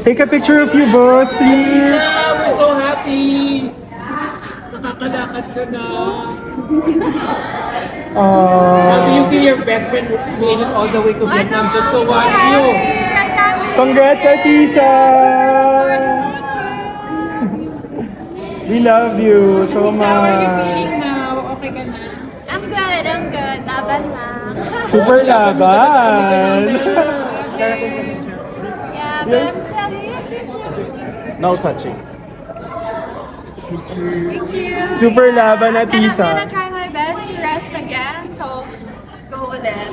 Take a picture of you both, please. We're so happy. Nakakalakad ka na. How do you feel your best friend made it all the way to Vietnam just to watch you? Congrats, Artisa! We love you so much. How are you feeling now? Okay ka na? I'm good. Laban lang. Super laban! Yeah, but Yes. I'm serious. No touching. Super laban, And I'm Artisa. gonna try my best to rest again. So, go ulit.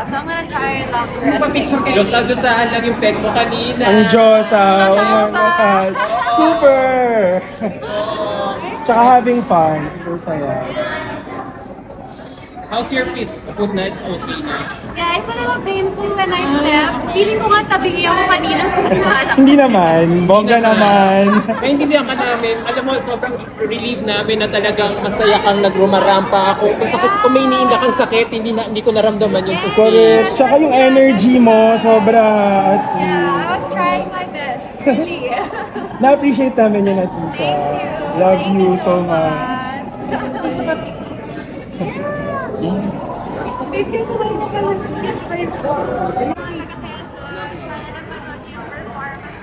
So I'm gonna try lang resting. Diyos-asahan lang yung peg mo kanina. Ang Diyos, oh my God. Super! Tsaka having fun. Super saya. How's your feet? Foot na, it's okay na. Yeah, it's a little painful when I step. Feeling ko nga tabingi ako kanina. Hindi naman. Bongga naman. Naintindihan ka namin. Alam mo, sobrang relief namin na talagang masaya kang nagrumarampa ako. Kung may iniinda kang sakit, hindi ko naramdaman yun sa Correct. stage. Tsaka yung energy mo, sobra. As in. Yeah, I was trying my best. Really. Na-appreciate namin yun, Artisa. Love you so much. Thank you so much for listening. Performance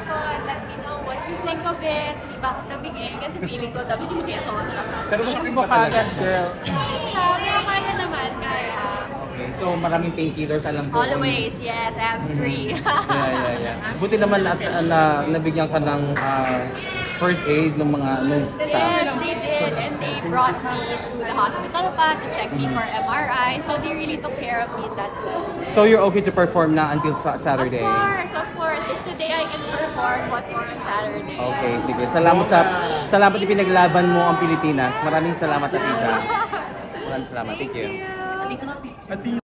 ko and let me know what you think of it. Di ba ako tabingin? Kasi feeling ko tabingin ako. Pero gusto mo kagad, girl. Sakit siya, pero kaya naman, kaya. Okay, so maraming painkillers, alam ko. Always, yes, I have 3. Yeah. Buti naman na nabigyan ka ng first aid ng mga staff. Yes, they did. And they brought me to the hospital pa to check me for MRI. So they really took care of me in that sense. So you're okay to perform na until Saturday? Of course. If today I can perform, what more on Saturday? Okay, sige. Salamat ipinaglaban mo ang Pilipinas. Maraming salamat, Artisa. Maraming salamat. Thank you. Artisa.